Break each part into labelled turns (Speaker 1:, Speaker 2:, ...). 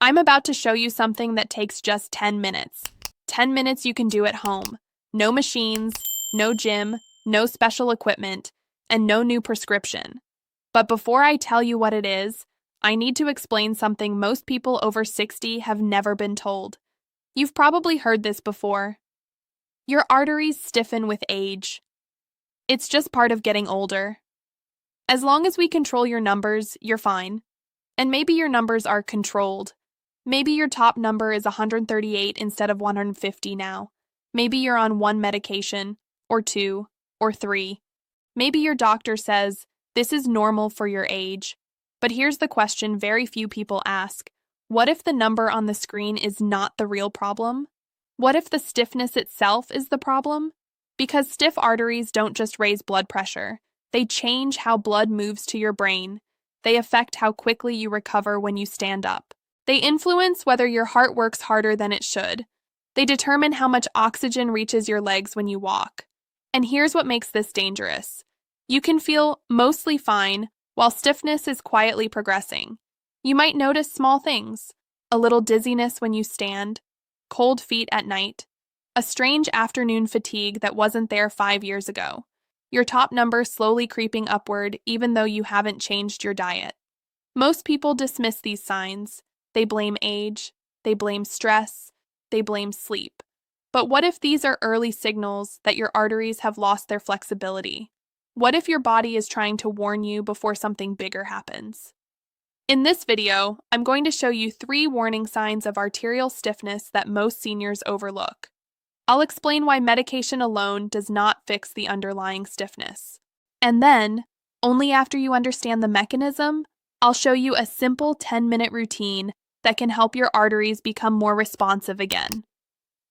Speaker 1: I'm about to show you something that takes just 10 minutes. 10 minutes you can do at home. No machines, no gym, no special equipment, and no new prescription. But before I tell you what it is, I need to explain something most people over 60 have never been told. You've probably heard this before. Your arteries stiffen with age. It's just part of getting older. As long as we control your numbers, you're fine. And maybe your numbers are controlled. Maybe your top number is 138 instead of 150 now. Maybe you're on one medication, or two, or three. Maybe your doctor says, this is normal for your age. But here's the question very few people ask. What if the number on the screen is not the real problem? What if the stiffness itself is the problem? Because stiff arteries don't just raise blood pressure. They change how blood moves to your brain. They affect how quickly you recover when you stand up. They influence whether your heart works harder than it should. They determine how much oxygen reaches your legs when you walk. And here's what makes this dangerous. You can feel mostly fine while stiffness is quietly progressing. You might notice small things, a little dizziness when you stand, cold feet at night, a strange afternoon fatigue that wasn't there 5 years ago, your top number slowly creeping upward even though you haven't changed your diet. Most people dismiss these signs. They blame age, they blame stress, they blame sleep. But what if these are early signals that your arteries have lost their flexibility? What if your body is trying to warn you before something bigger happens? In this video, I'm going to show you 3 warning signs of arterial stiffness that most seniors overlook. I'll explain why medication alone does not fix the underlying stiffness. And then, only after you understand the mechanism, I'll show you a simple 10-minute routine that can help your arteries become more responsive again.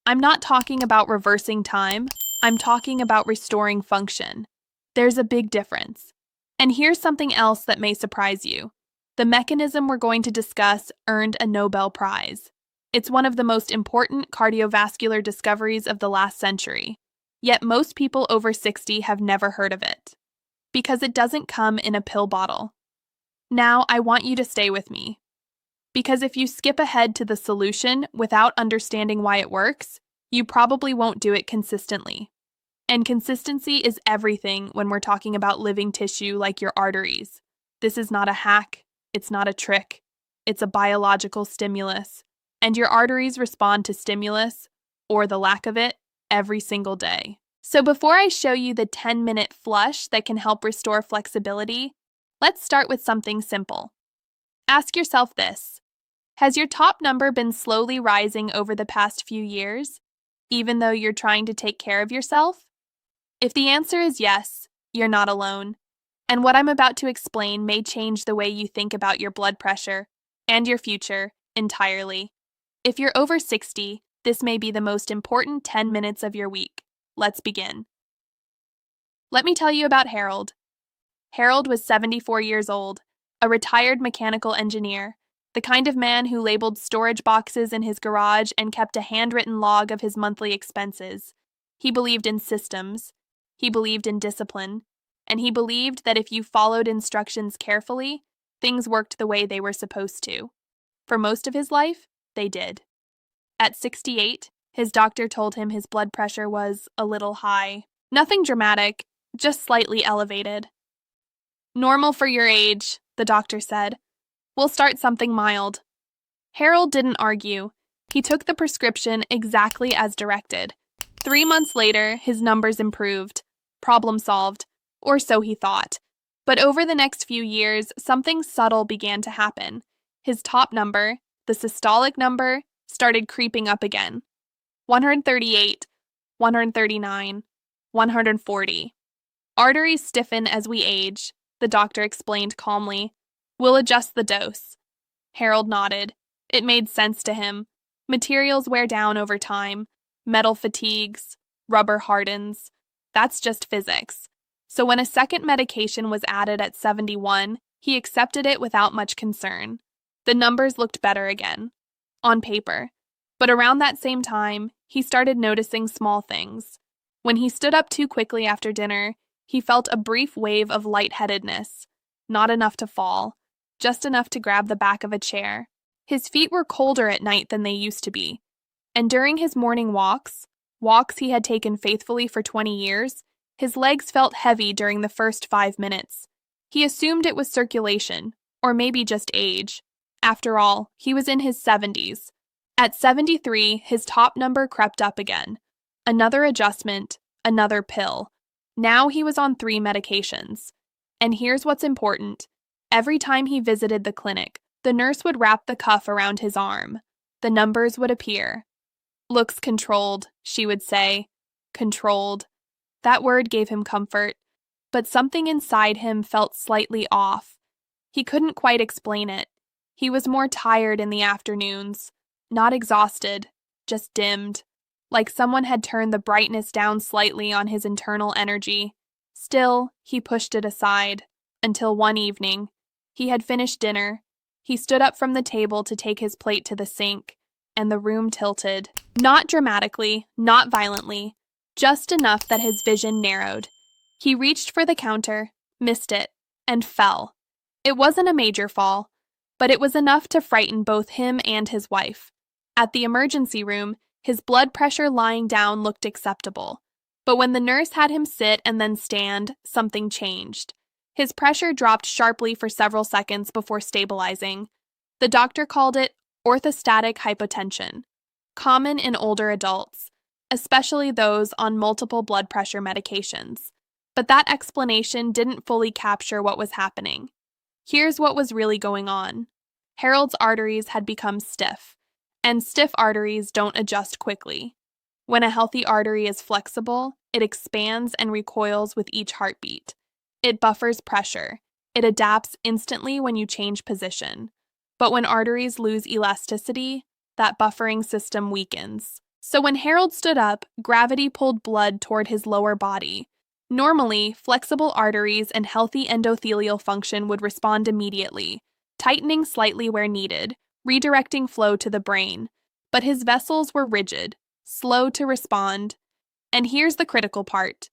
Speaker 1: I'm not talking about reversing time, I'm talking about restoring function. There's a big difference. And here's something else that may surprise you. The mechanism we're going to discuss earned a Nobel Prize. It's one of the most important cardiovascular discoveries of the last century. Yet most people over 60 have never heard of it. Because it doesn't come in a pill bottle. Now, I want you to stay with me. Because if you skip ahead to the solution without understanding why it works, you probably won't do it consistently. And consistency is everything when we're talking about living tissue like your arteries. This is not a hack, it's not a trick, it's a biological stimulus. And your arteries respond to stimulus, or the lack of it, every single day. So before I show you the 10-minute flush that can help restore flexibility, let's start with something simple. Ask yourself this. Has your top number been slowly rising over the past few years, even though you're trying to take care of yourself? If the answer is yes, you're not alone. And what I'm about to explain may change the way you think about your blood pressure and your future entirely. If you're over 60, this may be the most important 10 minutes of your week. Let's begin. Let me tell you about Harold. Harold was 74 years old, a retired mechanical engineer, the kind of man who labeled storage boxes in his garage and kept a handwritten log of his monthly expenses. He believed in systems, he believed in discipline, and he believed that if you followed instructions carefully, things worked the way they were supposed to. For most of his life, they did. At 68, his doctor told him his blood pressure was a little high. Nothing dramatic, just slightly elevated. Normal for your age, the doctor said. We'll start something mild. Harold didn't argue. He took the prescription exactly as directed. 3 months later, his numbers improved. Problem solved. Or so he thought. But over the next few years, something subtle began to happen. His top number, the systolic number, started creeping up again. 138, 139, 140. Arteries stiffen as we age, the doctor explained calmly. We'll adjust the dose. Harold nodded. It made sense to him. Materials wear down over time. Metal fatigues. Rubber hardens. That's just physics. So when a second medication was added at 71, he accepted it without much concern. The numbers looked better again. On paper. But around that same time, he started noticing small things. When he stood up too quickly after dinner, he felt a brief wave of lightheadedness. Not enough to fall. Just enough to grab the back of a chair. His feet were colder at night than they used to be, and during his morning walks he had taken faithfully for 20 years, his legs felt heavy during the first 5 minutes. He assumed it was circulation, or maybe just age. After all, he was in his 70s. At 73, his top number crept up again. Another adjustment, another pill. Now he was on 3 medications. And here's what's important. Every time he visited the clinic, the nurse would wrap the cuff around his arm. The numbers would appear. "Looks controlled," she would say. Controlled. That word gave him comfort, but something inside him felt slightly off. He couldn't quite explain it. He was more tired in the afternoons. Not exhausted, just dimmed, like someone had turned the brightness down slightly on his internal energy. Still, he pushed it aside, until one evening. He had finished dinner. He stood up from the table to take his plate to the sink, and the room tilted. Not dramatically, not violently, just enough that his vision narrowed. He reached for the counter, missed it, and fell. It wasn't a major fall, but it was enough to frighten both him and his wife. At the emergency room, his blood pressure lying down looked acceptable. But when the nurse had him sit and then stand, something changed. His pressure dropped sharply for several seconds before stabilizing. The doctor called it orthostatic hypotension, common in older adults, especially those on multiple blood pressure medications. But that explanation didn't fully capture what was happening. Here's what was really going on. Harold's arteries had become stiff, and stiff arteries don't adjust quickly. When a healthy artery is flexible, it expands and recoils with each heartbeat. It buffers pressure. It adapts instantly when you change position. But when arteries lose elasticity, that buffering system weakens. So when Harold stood up, gravity pulled blood toward his lower body. Normally, flexible arteries and healthy endothelial function would respond immediately, tightening slightly where needed, redirecting flow to the brain. But his vessels were rigid, slow to respond. And here's the critical part.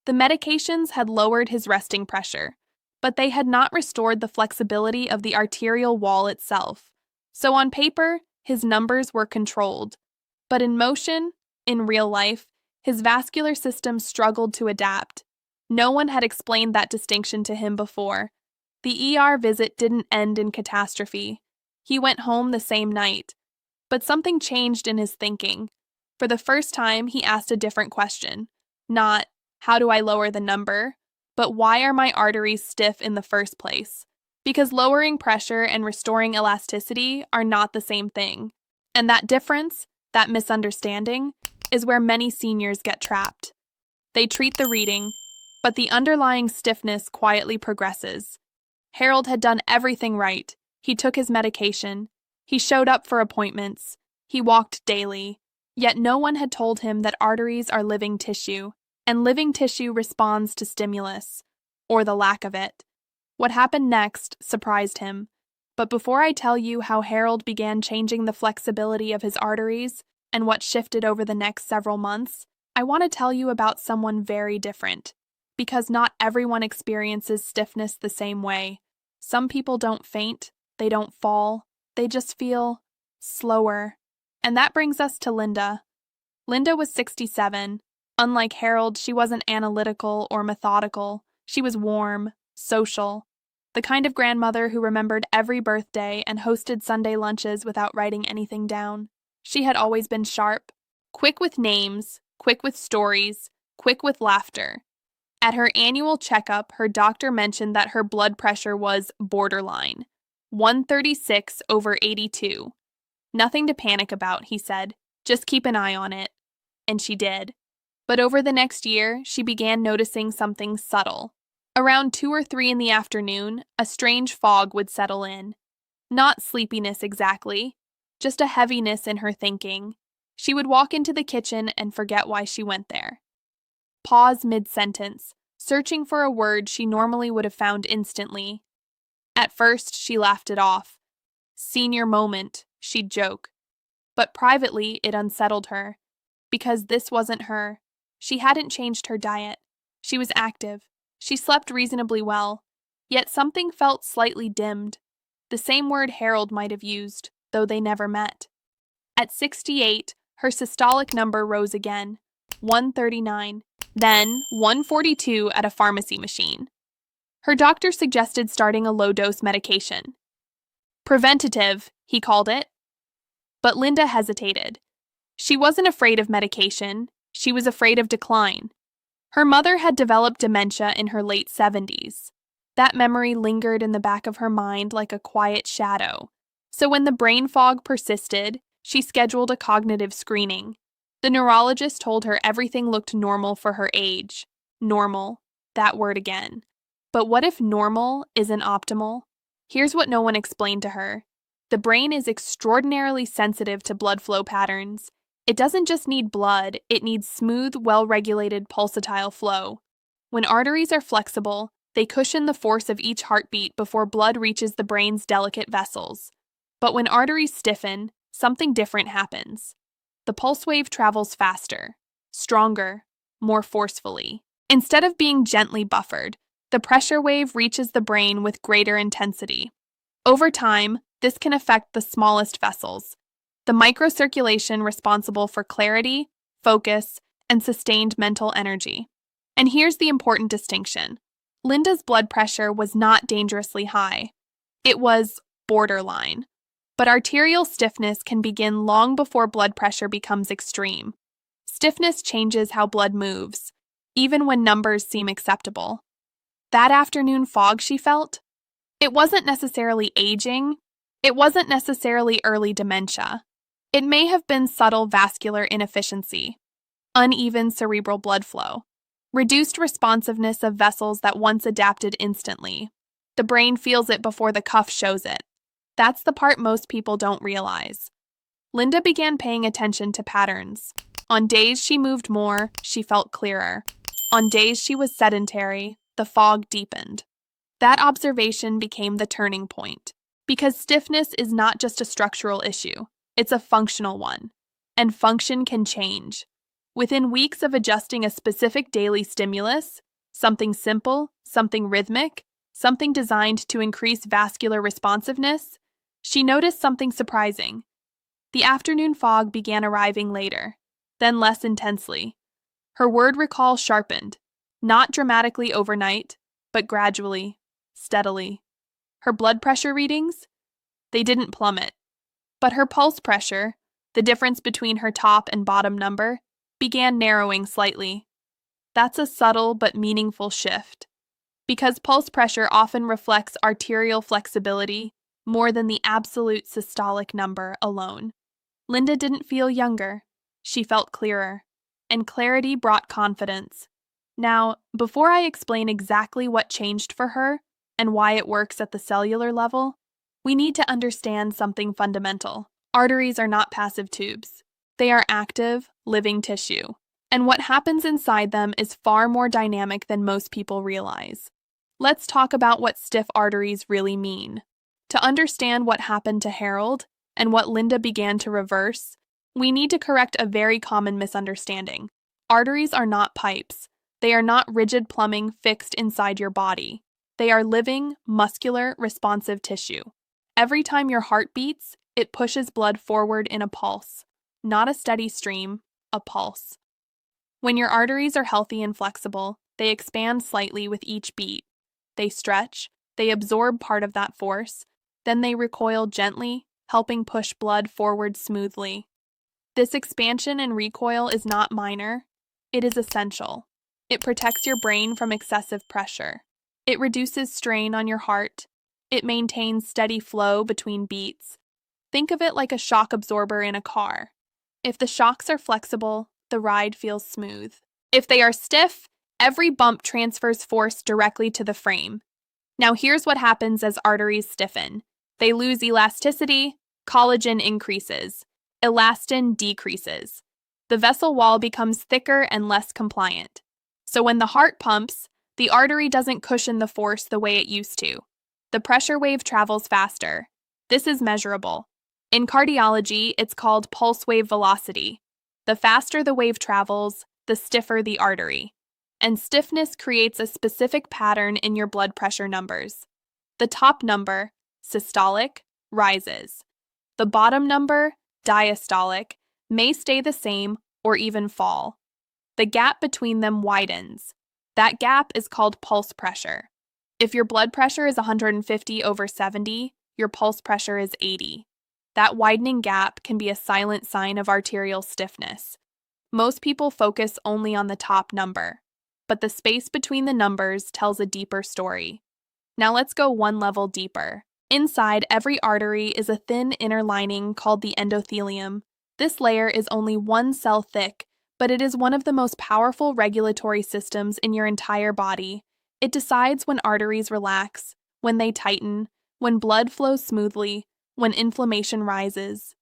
Speaker 1: The medications had lowered his resting pressure, but they had not restored the flexibility of the arterial wall itself. So on paper, his numbers were controlled. But in motion, in real life, his vascular system struggled to adapt. No one had explained that distinction to him before. The ER visit didn't end in catastrophe. He went home the same night. But something changed in his thinking. For the first time, he asked a different question. Not, how do I lower the number? But why are my arteries stiff in the first place? Because lowering pressure and restoring elasticity are not the same thing. And that difference, that misunderstanding, is where many seniors get trapped. They treat the reading, but the underlying stiffness quietly progresses. Harold had done everything right. He took his medication. He showed up for appointments. He walked daily. Yet no one had told him that arteries are living tissue, and living tissue responds to stimulus, or the lack of it. What happened next surprised him. But before I tell you how Harold began changing the flexibility of his arteries and what shifted over the next several months, I want to tell you about someone very different. Because not everyone experiences stiffness the same way. Some people don't faint, they don't fall, they just feel slower. And that brings us to Linda. Linda was 67. Unlike Harold, she wasn't analytical or methodical. She was warm, social. The kind of grandmother who remembered every birthday and hosted Sunday lunches without writing anything down. She had always been sharp, quick with names, quick with stories, quick with laughter. At her annual checkup, her doctor mentioned that her blood pressure was borderline, 136/82. Nothing to panic about, he said. Just keep an eye on it. And she did. But over the next year, she began noticing something subtle. Around 2 or 3 in the afternoon, a strange fog would settle in. Not sleepiness exactly, just a heaviness in her thinking. She would walk into the kitchen and forget why she went there. Pause mid-sentence, searching for a word she normally would have found instantly. At first, she laughed it off. Senior moment, she'd joke. But privately, it unsettled her. Because this wasn't her. She hadn't changed her diet. She was active. She slept reasonably well. Yet something felt slightly dimmed. The same word Harold might have used. though they never met. At 68, her systolic number rose again, 139, then 142 at a pharmacy machine. Her doctor suggested starting a low-dose medication. Preventative, he called it. But Linda hesitated. She wasn't afraid of medication, she was afraid of decline. Her mother had developed dementia in her late 70s. That memory lingered in the back of her mind like a quiet shadow. So when the brain fog persisted, she scheduled a cognitive screening. The neurologist told her everything looked normal for her age. Normal, that word again. But what if normal isn't optimal? Here's what no one explained to her. The brain is extraordinarily sensitive to blood flow patterns. It doesn't just need blood, it needs smooth, well-regulated pulsatile flow. When arteries are flexible, they cushion the force of each heartbeat before blood reaches the brain's delicate vessels. But when arteries stiffen, something different happens. The pulse wave travels faster, stronger, more forcefully. Instead of being gently buffered, the pressure wave reaches the brain with greater intensity. Over time, this can affect the smallest vessels, the microcirculation responsible for clarity, focus, and sustained mental energy. And here's the important distinction. Linda's blood pressure was not dangerously high. It was borderline. But arterial stiffness can begin long before blood pressure becomes extreme. Stiffness changes how blood moves, even when numbers seem acceptable. That afternoon fog she felt? It wasn't necessarily aging. It wasn't necessarily early dementia. It may have been subtle vascular inefficiency, uneven cerebral blood flow, reduced responsiveness of vessels that once adapted instantly. The brain feels it before the cuff shows it. That's the part most people don't realize. Linda began paying attention to patterns. On days she moved more, she felt clearer. On days she was sedentary, the fog deepened. That observation became the turning point. Because stiffness is not just a structural issue, it's a functional one. And function can change. Within weeks of adjusting a specific daily stimulus, something simple, something rhythmic, something designed to increase vascular responsiveness, she noticed something surprising. The afternoon fog began arriving later, then less intensely. Her word recall sharpened, not dramatically overnight, but gradually, steadily. Her blood pressure readings? They didn't plummet. But her pulse pressure, the difference between her top and bottom number, began narrowing slightly. That's a subtle but meaningful shift. Because pulse pressure often reflects arterial flexibility more than the absolute systolic number alone. Linda didn't feel younger. She felt clearer. And clarity brought confidence. Now, before I explain exactly what changed for her and why it works at the cellular level, we need to understand something fundamental. Arteries are not passive tubes. They are active, living tissue. And what happens inside them is far more dynamic than most people realize. Let's talk about what stiff arteries really mean. To understand what happened to Harold and what Linda began to reverse, we need to correct a very common misunderstanding. Arteries are not pipes. They are not rigid plumbing fixed inside your body. They are living, muscular, responsive tissue. Every time your heart beats, it pushes blood forward in a pulse. Not a steady stream, a pulse. When your arteries are healthy and flexible, they expand slightly with each beat. They stretch, they absorb part of that force, then they recoil gently, helping push blood forward smoothly. This expansion and recoil is not minor, it is essential. It protects your brain from excessive pressure. It reduces strain on your heart. It maintains steady flow between beats. Think of it like a shock absorber in a car. If the shocks are flexible, the ride feels smooth. If they are stiff, every bump transfers force directly to the frame. Now here's what happens as arteries stiffen. They lose elasticity, collagen increases, elastin decreases. The vessel wall becomes thicker and less compliant. So when the heart pumps, the artery doesn't cushion the force the way it used to. The pressure wave travels faster. This is measurable. In cardiology, it's called pulse wave velocity. The faster the wave travels, the stiffer the artery. And stiffness creates a specific pattern in your blood pressure numbers. The top number, systolic, rises. The bottom number, diastolic, may stay the same or even fall. The gap between them widens. That gap is called pulse pressure. If your blood pressure is 150/70, your pulse pressure is 80. That widening gap can be a silent sign of arterial stiffness. Most people focus only on the top number, but the space between the numbers tells a deeper story. Now let's go one level deeper. Inside every artery is a thin inner lining called the endothelium. This layer is only one cell thick, but it is one of the most powerful regulatory systems in your entire body. It decides when arteries relax, when they tighten, when blood flows smoothly, when inflammation rises.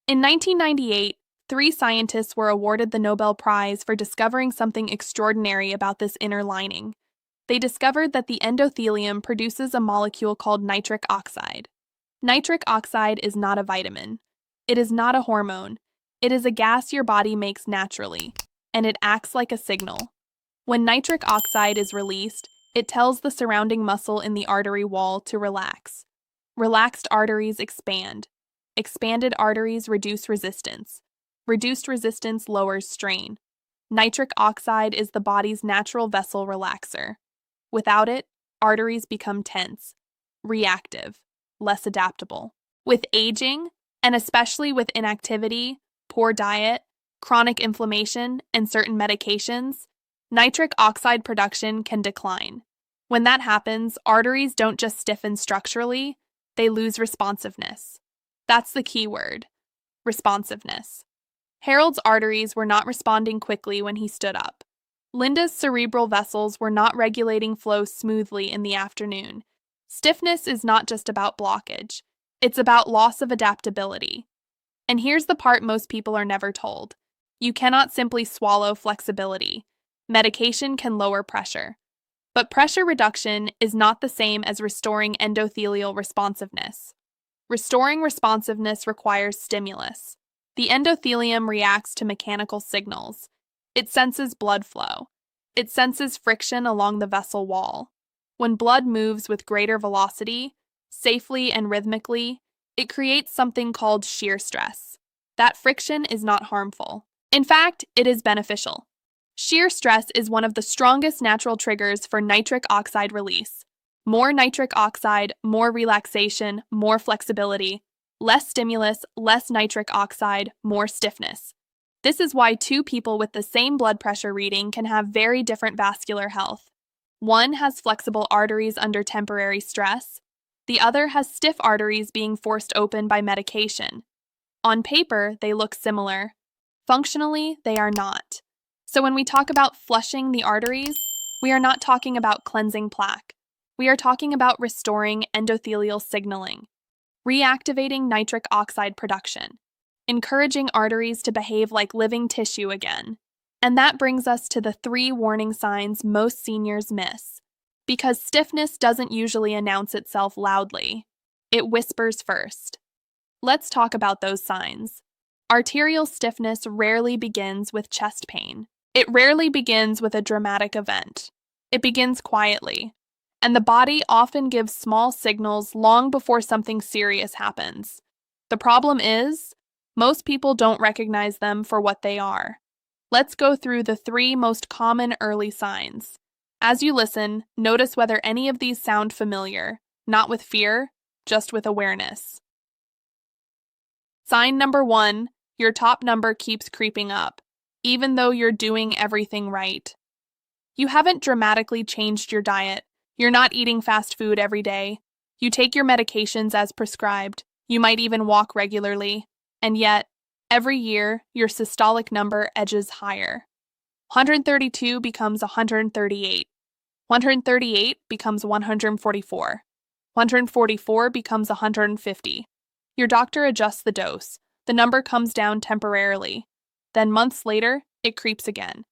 Speaker 1: In 1998, 3 scientists were awarded the Nobel Prize for discovering something extraordinary about this inner lining. They discovered that the endothelium produces a molecule called nitric oxide. Nitric oxide is not a vitamin. It is not a hormone. It is a gas your body makes naturally, and it acts like a signal. When nitric oxide is released, it tells the surrounding muscle in the artery wall to relax. Relaxed arteries expand. Expanded arteries reduce resistance. Reduced resistance lowers strain. Nitric oxide is the body's natural vessel relaxer. Without it, arteries become tense, reactive, less adaptable. With aging, and especially with inactivity, poor diet, chronic inflammation, and certain medications, nitric oxide production can decline. When that happens, arteries don't just stiffen structurally, they lose responsiveness. That's the key word, responsiveness. Harold's arteries were not responding quickly when he stood up. Linda's cerebral vessels were not regulating flow smoothly in the afternoon. Stiffness is not just about blockage. It's about loss of adaptability. And here's the part most people are never told. You cannot simply swallow flexibility. Medication can lower pressure. But pressure reduction is not the same as restoring endothelial responsiveness. Restoring responsiveness requires stimulus. The endothelium reacts to mechanical signals. It senses blood flow. It senses friction along the vessel wall. When blood moves with greater velocity, safely and rhythmically, it creates something called shear stress. That friction is not harmful. In fact, it is beneficial. Shear stress is one of the strongest natural triggers for nitric oxide release. More nitric oxide, more relaxation, more flexibility. Less stimulus, less nitric oxide, more stiffness. This is why 2 people with the same blood pressure reading can have very different vascular health. One has flexible arteries under temporary stress. The other has stiff arteries being forced open by medication. On paper, they look similar. Functionally, they are not. So when we talk about flushing the arteries, we are not talking about cleansing plaque. We are talking about restoring endothelial signaling, reactivating nitric oxide production, encouraging arteries to behave like living tissue again. And that brings us to the 3 warning signs most seniors miss. Because stiffness doesn't usually announce itself loudly. It whispers first. Let's talk about those signs. Arterial stiffness rarely begins with chest pain. It rarely begins with a dramatic event. It begins quietly. And the body often gives small signals long before something serious happens. The problem is, most people don't recognize them for what they are. Let's go through the 3 most common early signs. As you listen, notice whether any of these sound familiar, not with fear, just with awareness. Sign number 1, your top number keeps creeping up, even though you're doing everything right. You haven't dramatically changed your diet. You're not eating fast food every day. You take your medications as prescribed. You might even walk regularly. And yet, every year, your systolic number edges higher. 132 becomes 138. 138 becomes 144. 144 becomes 150. Your doctor adjusts the dose. The number comes down temporarily. Then months later, it creeps again.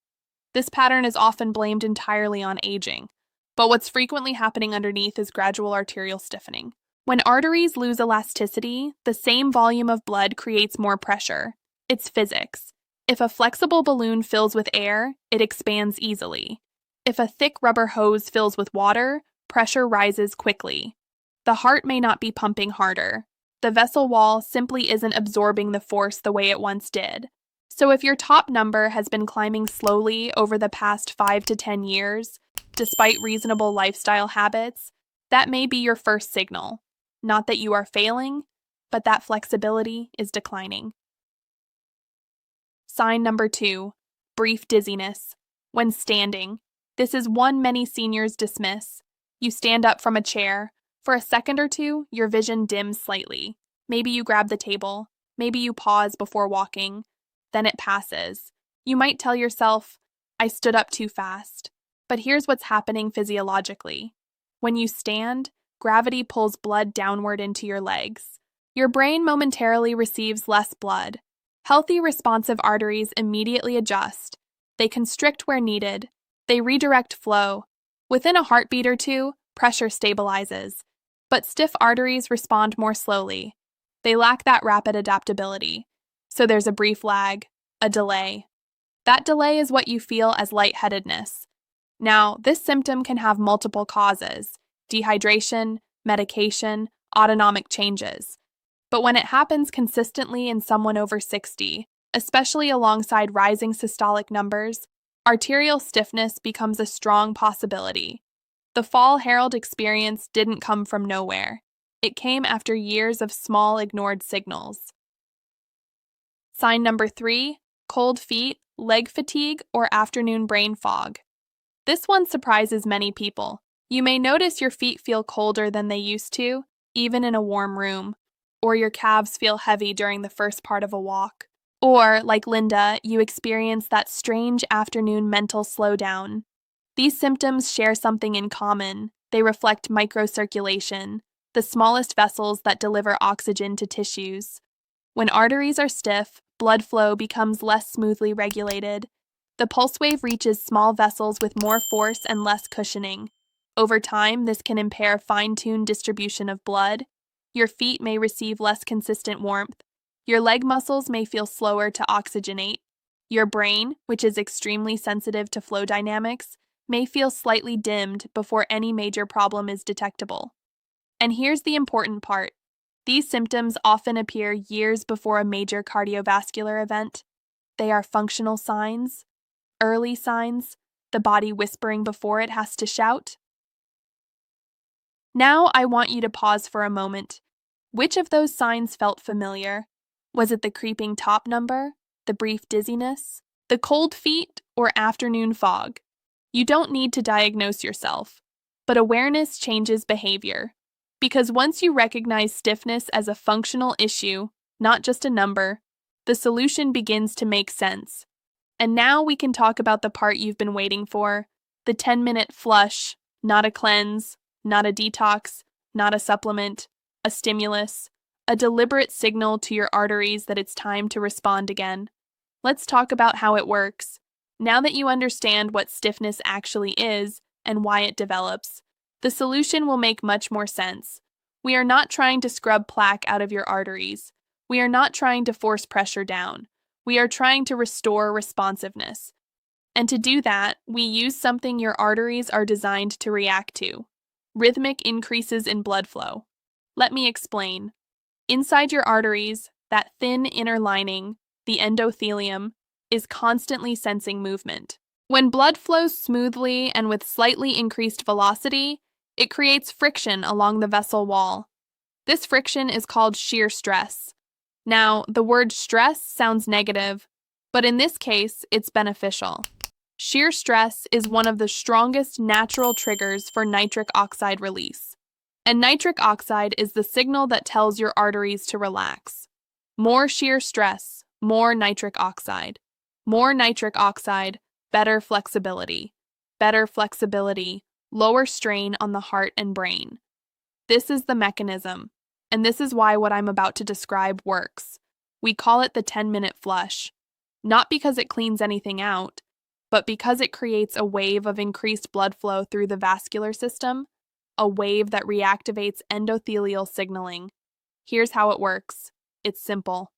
Speaker 1: This pattern is often blamed entirely on aging. But what's frequently happening underneath is gradual arterial stiffening. When arteries lose elasticity, the same volume of blood creates more pressure. It's physics. If a flexible balloon fills with air, it expands easily. If a thick rubber hose fills with water, pressure rises quickly. The heart may not be pumping harder. The vessel wall simply isn't absorbing the force the way it once did. So if your top number has been climbing slowly over the past 5 to 10 years, despite reasonable lifestyle habits, that may be your first signal. Not that you are failing, but that flexibility is declining. Sign number 2, brief dizziness. When standing, this is one many seniors dismiss. You stand up from a chair. For a second or two, your vision dims slightly. Maybe you grab the table. Maybe you pause before walking. Then it passes. You might tell yourself, I stood up too fast. But here's what's happening physiologically. When you stand, gravity pulls blood downward into your legs. Your brain momentarily receives less blood. Healthy, responsive arteries immediately adjust. They constrict where needed. They redirect flow. Within a heartbeat or two, pressure stabilizes. But stiff arteries respond more slowly. They lack that rapid adaptability. So there's a brief lag, a delay. That delay is what you feel as lightheadedness. Now, this symptom can have multiple causes: dehydration, medication, autonomic changes. But when it happens consistently in someone over 60, especially alongside rising systolic numbers, arterial stiffness becomes a strong possibility. The fall herald experience didn't come from nowhere. It came after years of small ignored signals. Sign number 3, cold feet, leg fatigue, or afternoon brain fog. This one surprises many people. You may notice your feet feel colder than they used to, even in a warm room, or your calves feel heavy during the first part of a walk. Or, like Linda, you experience that strange afternoon mental slowdown. These symptoms share something in common. They reflect microcirculation, the smallest vessels that deliver oxygen to tissues. When arteries are stiff, blood flow becomes less smoothly regulated. The pulse wave reaches small vessels with more force and less cushioning. Over time, this can impair fine-tuned distribution of blood. Your feet may receive less consistent warmth. Your leg muscles may feel slower to oxygenate. Your brain, which is extremely sensitive to flow dynamics, may feel slightly dimmed before any major problem is detectable. And here's the important part. These symptoms often appear years before a major cardiovascular event. They are functional signs, early signs, the body whispering before it has to shout. Now I want you to pause for a moment. Which of those signs felt familiar? Was it the creeping top number, the brief dizziness, the cold feet, or afternoon fog? You don't need to diagnose yourself, but awareness changes behavior. Because once you recognize stiffness as a functional issue, not just a number, the solution begins to make sense. And now we can talk about the part you've been waiting for, the 10-minute flush, not a cleanse, not a detox, not a supplement, a stimulus, a deliberate signal to your arteries that it's time to respond again. Let's talk about how it works. Now that you understand what stiffness actually is and why it develops, the solution will make much more sense. We are not trying to scrub plaque out of your arteries. We are not trying to force pressure down. We are trying to restore responsiveness. And to do that, we use something your arteries are designed to react to: rhythmic increases in blood flow. Let me explain. Inside your arteries, that thin inner lining, the endothelium, is constantly sensing movement. When blood flows smoothly and with slightly increased velocity, it creates friction along the vessel wall. This friction is called shear stress. Now, the word stress sounds negative, but in this case, it's beneficial. Shear stress is one of the strongest natural triggers for nitric oxide release. And nitric oxide is the signal that tells your arteries to relax. More shear stress, more nitric oxide. More nitric oxide, better flexibility. Better flexibility, lower strain on the heart and brain. This is the mechanism, and this is why what I'm about to describe works. We call it the 10-minute flush. Not because it cleans anything out, but because it creates a wave of increased blood flow through the vascular system, a wave that reactivates endothelial signaling. Here's how it works. It's simple.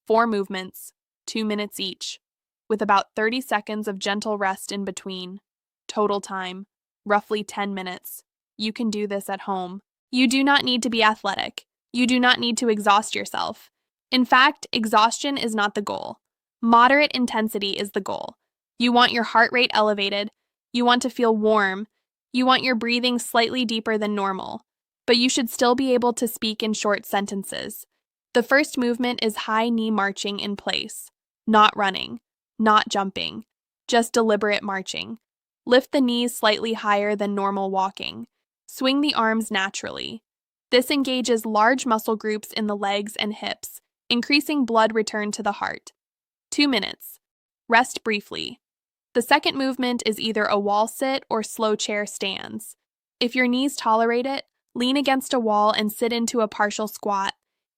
Speaker 1: 4 movements, 2 minutes each, with about 30 seconds of gentle rest in between. Total time, roughly 10 minutes. You can do this at home. You do not need to be athletic. You do not need to exhaust yourself. In fact, exhaustion is not the goal. Moderate intensity is the goal. You want your heart rate elevated, you want to feel warm, you want your breathing slightly deeper than normal, but you should still be able to speak in short sentences. The first movement is high knee marching in place, not running, not jumping, just deliberate marching. Lift the knees slightly higher than normal walking. Swing the arms naturally. This engages large muscle groups in the legs and hips, increasing blood return to the heart. 2 minutes. Rest briefly. The second movement is either a wall sit or slow chair stands. If your knees tolerate it, lean against a wall and sit into a partial squat.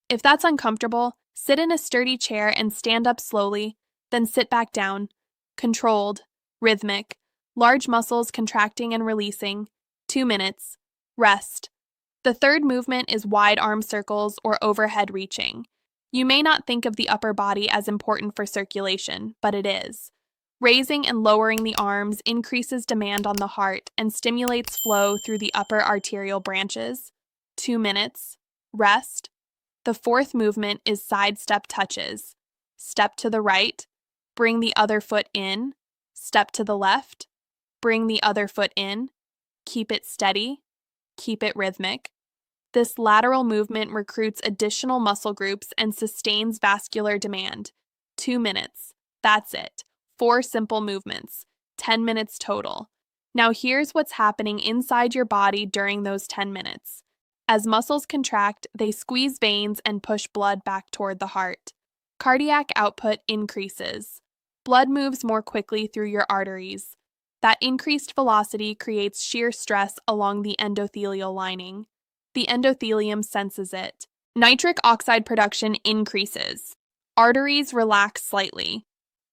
Speaker 1: If that's uncomfortable, sit in a sturdy chair and stand up slowly, then sit back down. Controlled, rhythmic, large muscles contracting and releasing. 2 minutes. Rest. The third movement is wide arm circles or overhead reaching. You may not think of the upper body as important for circulation, but it is. Raising and lowering the arms increases demand on the heart and stimulates flow through the upper arterial branches. 2 minutes. Rest. The fourth movement is side step touches. Step to the right. Bring the other foot in. Step to the left. Bring the other foot in. Keep it steady. Keep it rhythmic. This lateral movement recruits additional muscle groups and sustains vascular demand. 2 minutes. That's it. 4 simple movements. 10 minutes total. Now here's what's happening inside your body during those 10 minutes. As muscles contract, they squeeze veins and push blood back toward the heart. Cardiac output increases. Blood moves more quickly through your arteries. That increased velocity creates shear stress along the endothelial lining. The endothelium senses it. Nitric oxide production increases. Arteries relax slightly.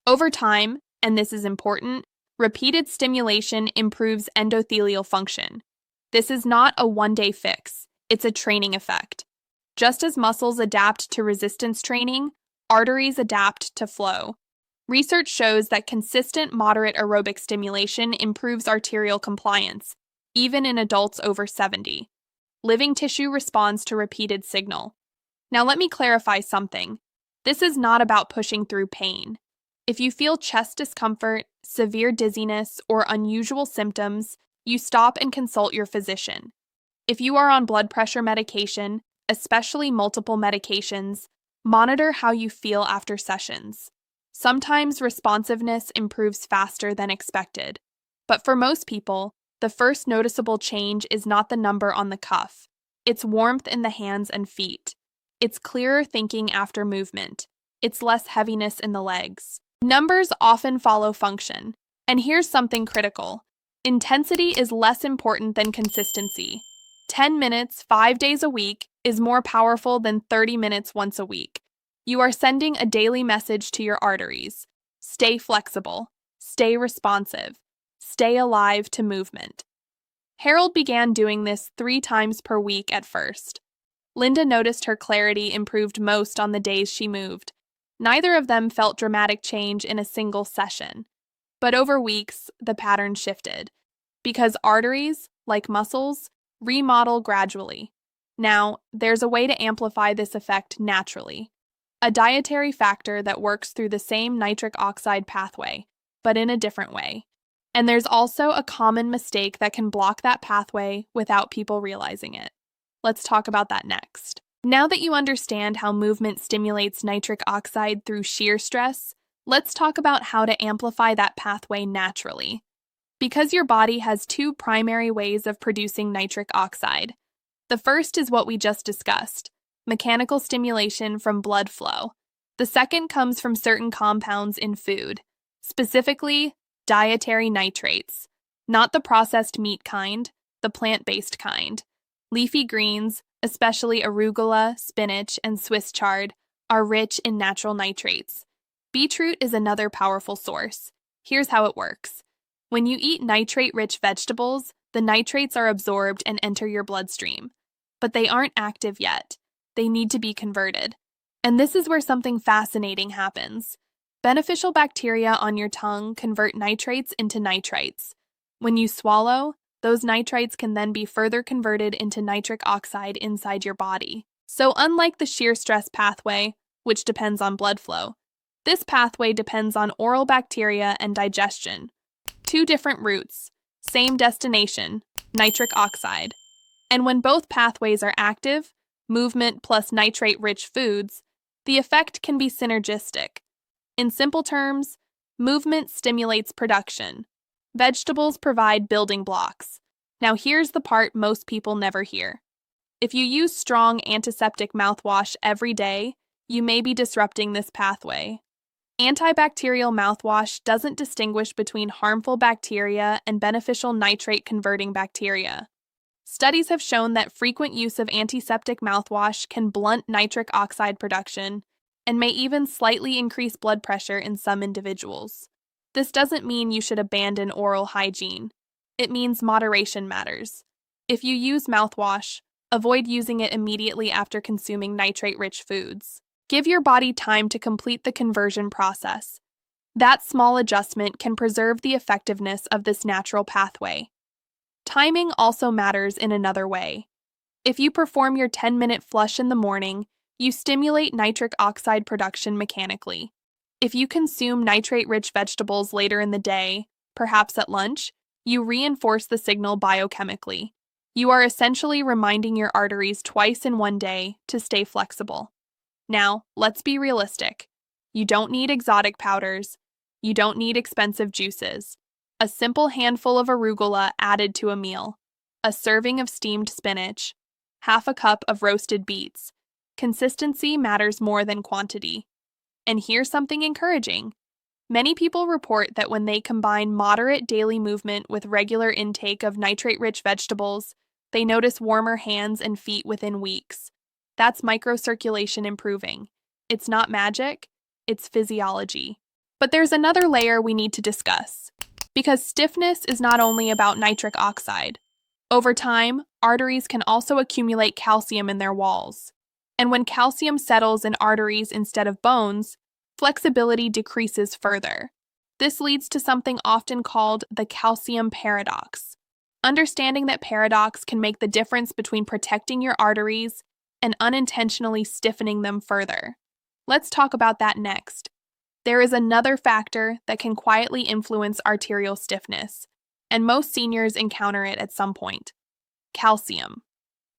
Speaker 1: Over time, and this is important, repeated stimulation improves endothelial function. This is not a one-day fix. It's a training effect. Just as muscles adapt to resistance training, arteries adapt to flow. Research shows that consistent moderate aerobic stimulation improves arterial compliance, even in adults over 70. Living tissue responds to repeated signal. Now let me clarify something. This is not about pushing through pain. If you feel chest discomfort, severe dizziness, or unusual symptoms, you stop and consult your physician. If you are on blood pressure medication, especially multiple medications, monitor how you feel after sessions. Sometimes responsiveness improves faster than expected, but for most people, the first noticeable change is not the number on the cuff. It's warmth in the hands and feet. It's clearer thinking after movement. It's less heaviness in the legs. Numbers often follow function, and here's something critical. Intensity is less important than consistency. 10 minutes, 5 days a week, is more powerful than 30 minutes once a week. You are sending a daily message to your arteries. Stay flexible. Stay responsive. Stay alive to movement. Harold began doing this 3 times per week at first. Linda noticed her clarity improved most on the days she moved. Neither of them felt dramatic change in a single session. But over weeks, the pattern shifted. Because arteries, like muscles, remodel gradually. Now, there's a way to amplify this effect naturally. A dietary factor that works through the same nitric oxide pathway, but in a different way. And there's also a common mistake that can block that pathway without people realizing it. Let's talk about that next. Now that you understand how movement stimulates nitric oxide through shear stress, let's talk about how to amplify that pathway naturally. Because your body has 2 primary ways of producing nitric oxide. The first is what we just discussed, mechanical stimulation from blood flow. The second comes from certain compounds in food, specifically dietary nitrates, not the processed meat kind, the plant-based kind. Leafy greens, especially arugula, spinach, and Swiss chard, are rich in natural nitrates. Beetroot is another powerful source. Here's how it works. When you eat nitrate-rich vegetables, the nitrates are absorbed and enter your bloodstream. But they aren't active yet. They need to be converted. And this is where something fascinating happens. Beneficial bacteria on your tongue convert nitrates into nitrites. When you swallow, those nitrites can then be further converted into nitric oxide inside your body. So unlike the shear stress pathway, which depends on blood flow, this pathway depends on oral bacteria and digestion. Two different routes, same destination, nitric oxide. And when both pathways are active, movement plus nitrate-rich foods, the effect can be synergistic. In simple terms, movement stimulates production. Vegetables provide building blocks. Now here's the part most people never hear. If you use strong antiseptic mouthwash every day, you may be disrupting this pathway. Antibacterial mouthwash doesn't distinguish between harmful bacteria and beneficial nitrate-converting bacteria. Studies have shown that frequent use of antiseptic mouthwash can blunt nitric oxide production and may even slightly increase blood pressure in some individuals. This doesn't mean you should abandon oral hygiene. It means moderation matters. If you use mouthwash, avoid using it immediately after consuming nitrate-rich foods. Give your body time to complete the conversion process. That small adjustment can preserve the effectiveness of this natural pathway. Timing also matters in another way. If you perform your 10-minute flush in the morning, you stimulate nitric oxide production mechanically. If you consume nitrate-rich vegetables later in the day, perhaps at lunch, you reinforce the signal biochemically. You are essentially reminding your arteries twice in one day to stay flexible. Now, let's be realistic. You don't need exotic powders. You don't need expensive juices. A simple handful of arugula added to a meal, a serving of steamed spinach, half a cup of roasted beets. Consistency matters more than quantity. And here's something encouraging. Many people report that when they combine moderate daily movement with regular intake of nitrate-rich vegetables, they notice warmer hands and feet within weeks. That's microcirculation improving. It's not magic, it's physiology. But there's another layer we need to discuss. Because stiffness is not only about nitric oxide. Over time, arteries can also accumulate calcium in their walls. And when calcium settles in arteries instead of bones, flexibility decreases further. This leads to something often called the calcium paradox. Understanding that paradox can make the difference between protecting your arteries and unintentionally stiffening them further. Let's talk about that next. There is another factor that can quietly influence arterial stiffness, and most seniors encounter it at some point: calcium.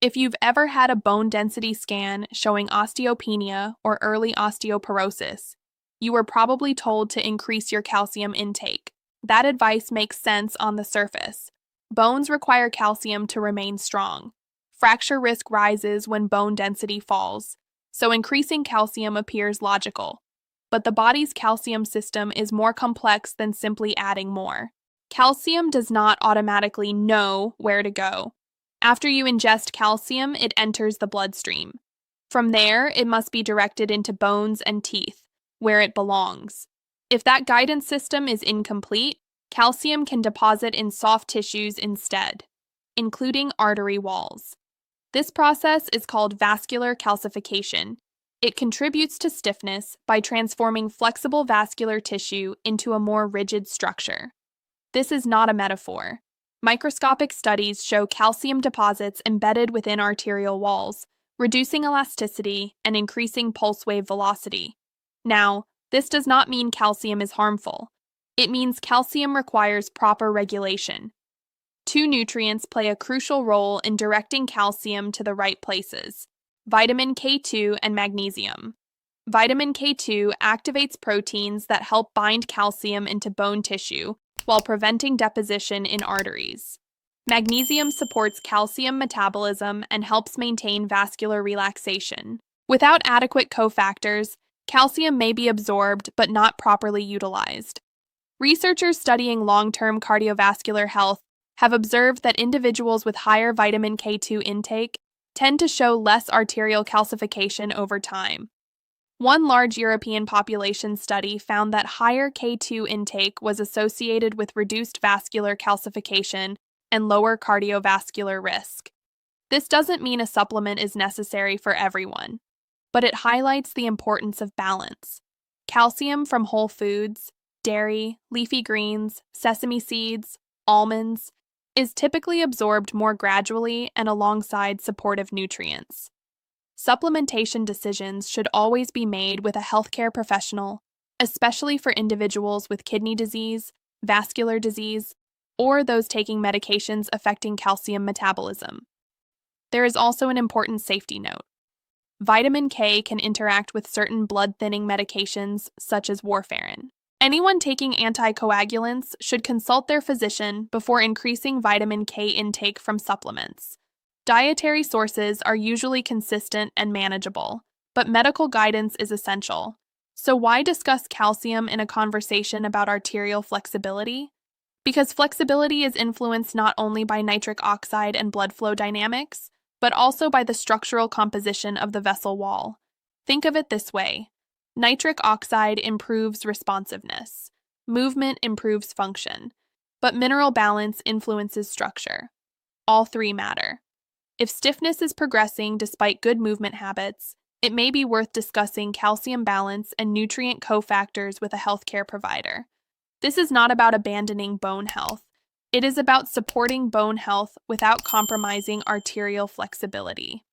Speaker 1: If you've ever had a bone density scan showing osteopenia or early osteoporosis, you were probably told to increase your calcium intake. That advice makes sense on the surface. Bones require calcium to remain strong. Fracture risk rises when bone density falls, so increasing calcium appears logical. But the body's calcium system is more complex than simply adding more. Calcium does not automatically know where to go. After you ingest calcium, it enters the bloodstream. From there, it must be directed into bones and teeth, where it belongs. If that guidance system is incomplete, calcium can deposit in soft tissues instead, including artery walls. This process is called vascular calcification. It contributes to stiffness by transforming flexible vascular tissue into a more rigid structure. This is not a metaphor. Microscopic studies show calcium deposits embedded within arterial walls, reducing elasticity and increasing pulse wave velocity. Now, this does not mean calcium is harmful. It means calcium requires proper regulation. Two nutrients play a crucial role in directing calcium to the right places: vitamin K2 and magnesium. Vitamin K2 activates proteins that help bind calcium into bone tissue while preventing deposition in arteries. Magnesium supports calcium metabolism and helps maintain vascular relaxation. Without adequate cofactors, calcium may be absorbed but not properly utilized. Researchers studying long-term cardiovascular health have observed that individuals with higher vitamin K2 intake tend to show less arterial calcification over time. One large European population study found that higher K2 intake was associated with reduced vascular calcification and lower cardiovascular risk. This doesn't mean a supplement is necessary for everyone, but it highlights the importance of balance. Calcium from whole foods, dairy, leafy greens, sesame seeds, almonds, is typically absorbed more gradually and alongside supportive nutrients. Supplementation decisions should always be made with a healthcare professional, especially for individuals with kidney disease, vascular disease, or those taking medications affecting calcium metabolism. There is also an important safety note. Vitamin K can interact with certain blood-thinning medications, such as warfarin. Anyone taking anticoagulants should consult their physician before increasing vitamin K intake from supplements. Dietary sources are usually consistent and manageable, but medical guidance is essential. So why discuss calcium in a conversation about arterial flexibility? Because flexibility is influenced not only by nitric oxide and blood flow dynamics, but also by the structural composition of the vessel wall. Think of it this way. Nitric oxide improves responsiveness. Movement improves function. But mineral balance influences structure. All three matter. If stiffness is progressing despite good movement habits, it may be worth discussing calcium balance and nutrient cofactors with a healthcare provider. This is not about abandoning bone health. It is about supporting bone health without compromising arterial flexibility.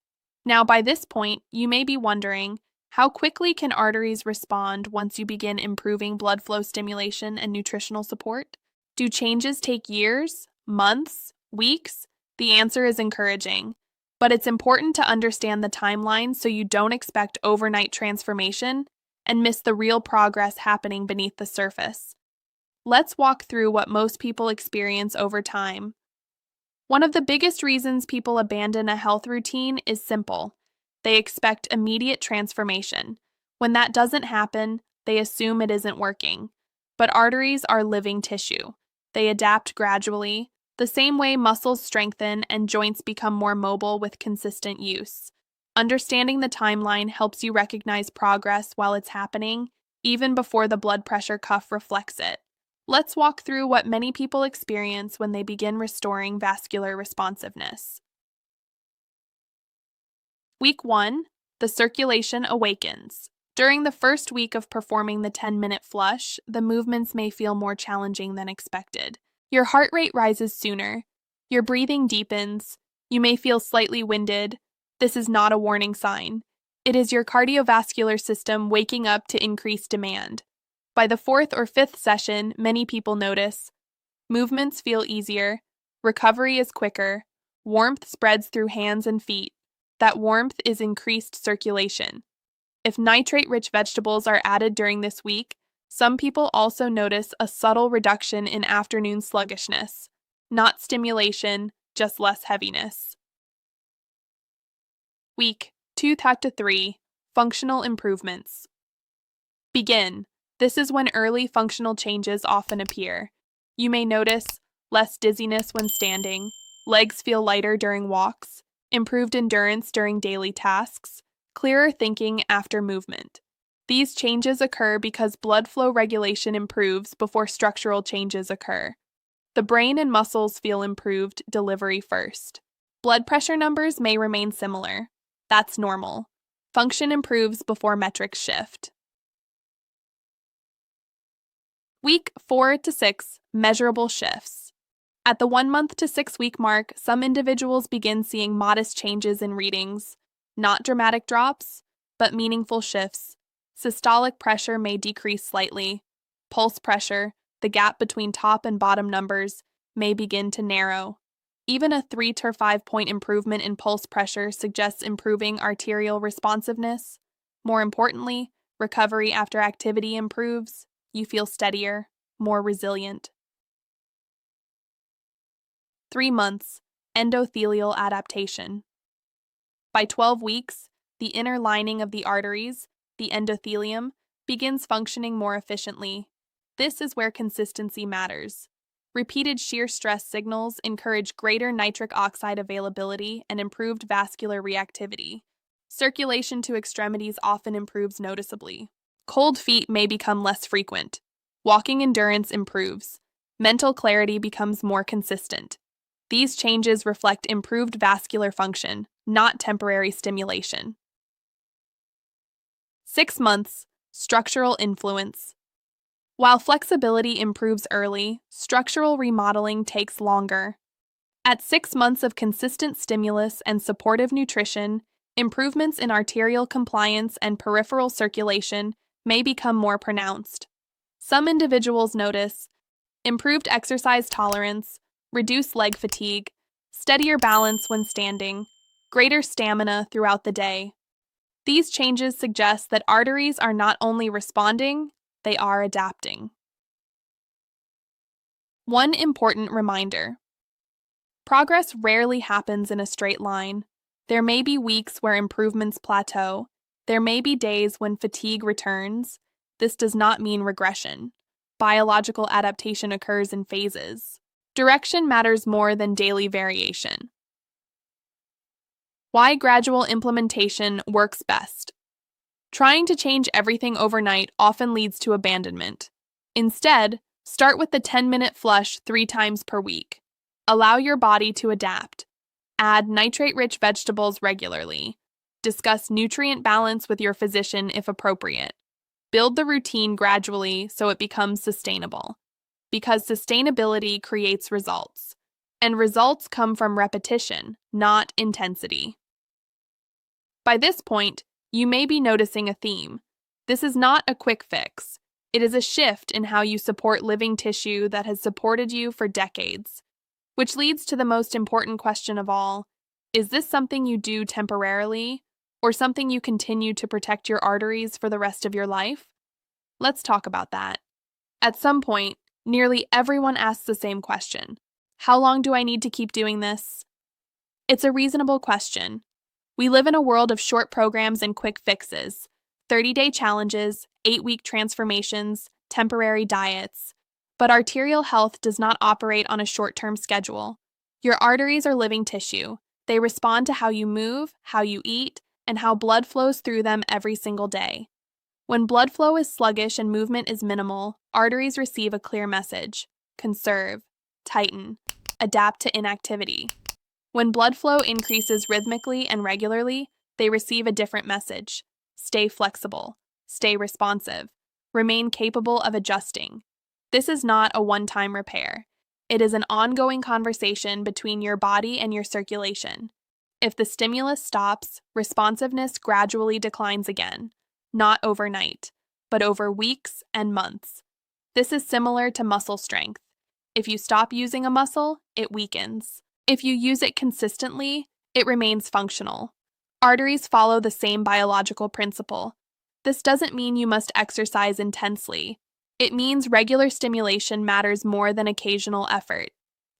Speaker 1: Now, by this point, you may be wondering, how quickly can arteries respond once you begin improving blood flow stimulation and nutritional support? Do changes take years, months, weeks? The answer is encouraging, but it's important to understand the timeline so you don't expect overnight transformation and miss the real progress happening beneath the surface. Let's walk through what most people experience over time. One of the biggest reasons people abandon a health routine is simple. They expect immediate transformation. When that doesn't happen, they assume it isn't working. But arteries are living tissue. They adapt gradually, the same way muscles strengthen and joints become more mobile with consistent use. Understanding the timeline helps you recognize progress while it's happening, even before the blood pressure cuff reflects it. Let's walk through what many people experience when they begin restoring vascular responsiveness. Week 1, the circulation awakens. During the first week of performing the 10-minute flush, the movements may feel more challenging than expected. Your heart rate rises sooner. Your breathing deepens. You may feel slightly winded. This is not a warning sign. It is your cardiovascular system waking up to increased demand. By the 4th or 5th session, many people notice movements feel easier, recovery is quicker, warmth spreads through hands and feet. That warmth is increased circulation. If nitrate-rich vegetables are added during this week, some people also notice a subtle reduction in afternoon sluggishness. Not stimulation, just less heaviness. Week 2-3, functional improvements. Begin. This is when early functional changes often appear. You may notice less dizziness when standing, legs feel lighter during walks, improved endurance during daily tasks, clearer thinking after movement. These changes occur because blood flow regulation improves before structural changes occur. The brain and muscles feel improved delivery first. Blood pressure numbers may remain similar. That's normal. Function improves before metrics shift. Week 4-6, measurable shifts. At the 1 month to 6 week mark, some individuals begin seeing modest changes in readings. Not dramatic drops, but meaningful shifts. Systolic pressure may decrease slightly. Pulse pressure, the gap between top and bottom numbers, may begin to narrow. Even a 3 to 5 point improvement in pulse pressure suggests improving arterial responsiveness. More importantly, recovery after activity improves. You feel steadier, more resilient. 3 months, endothelial adaptation. By 12 weeks, the inner lining of the arteries, the endothelium, begins functioning more efficiently. This is where consistency matters. Repeated shear stress signals encourage greater nitric oxide availability and improved vascular reactivity. Circulation to extremities often improves noticeably. Cold feet may become less frequent. Walking endurance improves. Mental clarity becomes more consistent. These changes reflect improved vascular function, not temporary stimulation. 6 months, structural influence. While flexibility improves early, structural remodeling takes longer. At 6 months of consistent stimulus and supportive nutrition, improvements in arterial compliance and peripheral circulation may become more pronounced. Some individuals notice improved exercise tolerance, reduced leg fatigue, steadier balance when standing, greater stamina throughout the day. These changes suggest that arteries are not only responding, they are adapting. One important reminder: progress rarely happens in a straight line. There may be weeks where improvements plateau. There may be days when fatigue returns. This does not mean regression. Biological adaptation occurs in phases. Direction matters more than daily variation. Why gradual implementation works best. Trying to change everything overnight often leads to abandonment. Instead, start with the 10-minute flush 3 times per week. Allow your body to adapt. Add nitrate-rich vegetables regularly. Discuss nutrient balance with your physician if appropriate. Build the routine gradually so it becomes sustainable. Because sustainability creates results. And results come from repetition, not intensity. By this point, you may be noticing a theme. This is not a quick fix. It is a shift in how you support living tissue that has supported you for decades. Which leads to the most important question of all: is this something you do temporarily, or something you continue to protect your arteries for the rest of your life? Let's talk about that. At some point, nearly everyone asks the same question: how long do I need to keep doing this? It's a reasonable question. We live in a world of short programs and quick fixes, 30-day challenges, 8-week transformations, temporary diets. But arterial health does not operate on a short-term schedule. Your arteries are living tissue. They respond to how you move, how you eat, and how blood flows through them every single day. When blood flow is sluggish and movement is minimal, arteries receive a clear message: conserve, tighten, adapt to inactivity. When blood flow increases rhythmically and regularly, they receive a different message: stay flexible, stay responsive, remain capable of adjusting. This is not a one-time repair. It is an ongoing conversation between your body and your circulation. If the stimulus stops, responsiveness gradually declines again, not overnight, but over weeks and months. This is similar to muscle strength. If you stop using a muscle, it weakens. If you use it consistently, it remains functional. Arteries follow the same biological principle. This doesn't mean you must exercise intensely. It means regular stimulation matters more than occasional effort.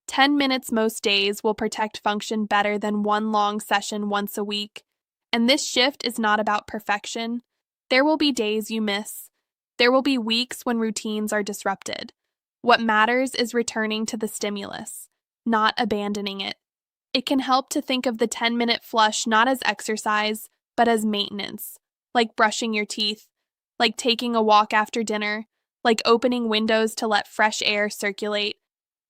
Speaker 1: 10 minutes most days will protect function better than one long session once a week. And this shift is not about perfection. There will be days you miss. There will be weeks when routines are disrupted. What matters is returning to the stimulus, not abandoning it. It can help to think of the 10-minute flush not as exercise, but as maintenance, like brushing your teeth, like taking a walk after dinner, like opening windows to let fresh air circulate.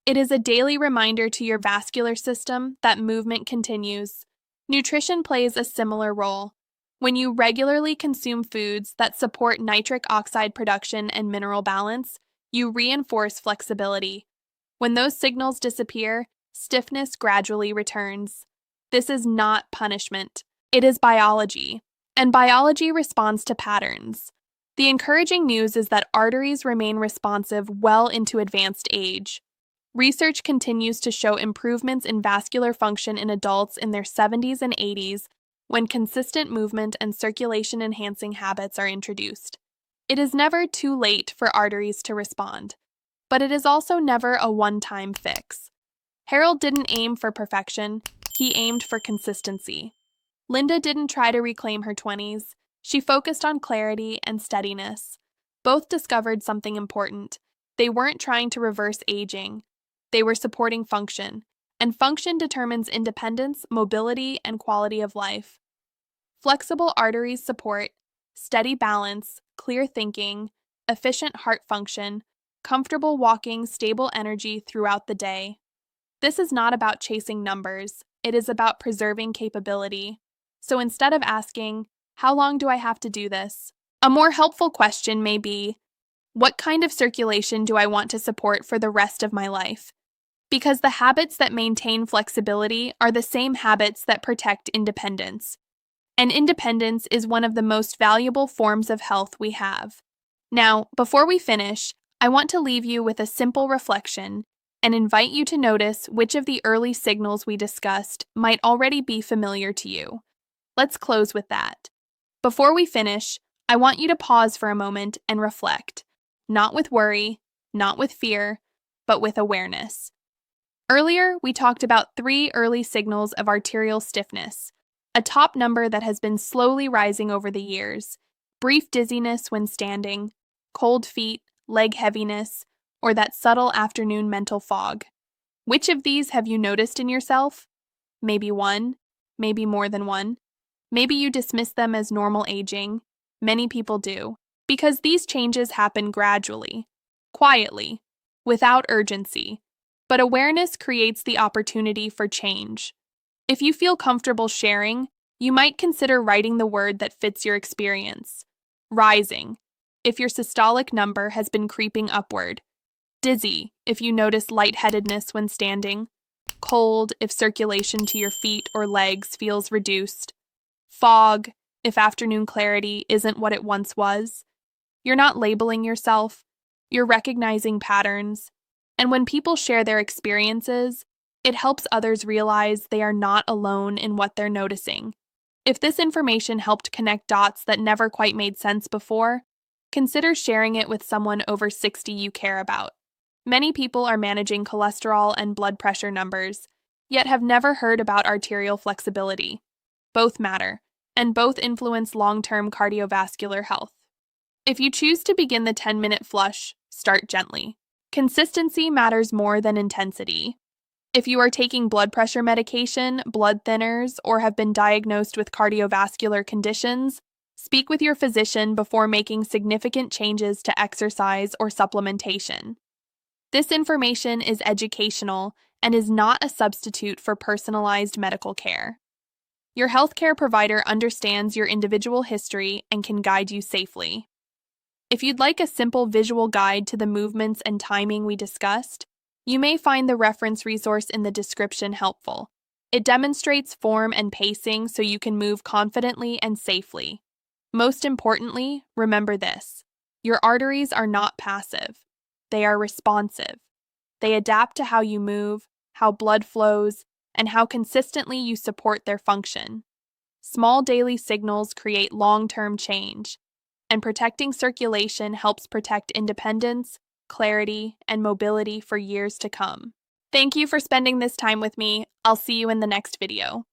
Speaker 1: It is a daily reminder to your vascular system that movement continues. Nutrition plays a similar role. When you regularly consume foods that support nitric oxide production and mineral balance, you reinforce flexibility. When those signals disappear, stiffness gradually returns. This is not punishment. It is biology, and biology responds to patterns. The encouraging news is that arteries remain responsive well into advanced age. Research continues to show improvements in vascular function in adults in their 70s and 80s when consistent movement and circulation-enhancing habits are introduced. It is never too late for arteries to respond, but it is also never a one-time fix. Harold didn't aim for perfection, he aimed for consistency. Linda didn't try to reclaim her 20s, she focused on clarity and steadiness. Both discovered something important. They weren't trying to reverse aging. They were supporting function, and function determines independence, mobility, and quality of life. Flexible arteries support steady balance, clear thinking, efficient heart function, comfortable walking, stable energy throughout the day. This is not about chasing numbers, it is about preserving capability. So instead of asking, "How long do I have to do this?" a more helpful question may be, "What kind of circulation do I want to support for the rest of my life?" Because the habits that maintain flexibility are the same habits that protect independence. and independence is one of the most valuable forms of health we have. Now, before we finish, I want to leave you with a simple reflection and invite you to notice which of the early signals we discussed might already be familiar to you. Let's close with that. Before we finish, I want you to pause for a moment and reflect, not with worry, not with fear, but with awareness. Earlier, we talked about 3 early signals of arterial stiffness, a top number that has been slowly rising over the years: brief dizziness when standing, cold feet, leg heaviness, or that subtle afternoon mental fog. Which of these have you noticed in yourself? Maybe one, maybe more than one. Maybe you dismiss them as normal aging. Many people do, because these changes happen gradually, quietly, without urgency. But awareness creates the opportunity for change. If you feel comfortable sharing, you might consider writing the word that fits your experience. Rising, if your systolic number has been creeping upward. Dizzy, if you notice lightheadedness when standing. Cold, if circulation to your feet or legs feels reduced. Fog, if afternoon clarity isn't what it once was. You're not labeling yourself, you're recognizing patterns. And when people share their experiences, it helps others realize they are not alone in what they're noticing. If this information helped connect dots that never quite made sense before, consider sharing it with someone over 60 you care about. Many people are managing cholesterol and blood pressure numbers, yet have never heard about arterial flexibility. Both matter, and both influence long-term cardiovascular health. If you choose to begin the 10-minute flush, start gently. Consistency matters more than intensity. If you are taking blood pressure medication, blood thinners, or have been diagnosed with cardiovascular conditions, speak with your physician before making significant changes to exercise or supplementation. This information is educational and is not a substitute for personalized medical care. Your healthcare provider understands your individual history and can guide you safely. If you'd like a simple visual guide to the movements and timing we discussed, you may find the reference resource in the description helpful. It demonstrates form and pacing so you can move confidently and safely. Most importantly, remember this: your arteries are not passive. They are responsive. They adapt to how you move, how blood flows, and how consistently you support their function. Small daily signals create long-term change, and protecting circulation helps protect independence, clarity, and mobility for years to come. Thank you for spending this time with me. I'll see you in the next video.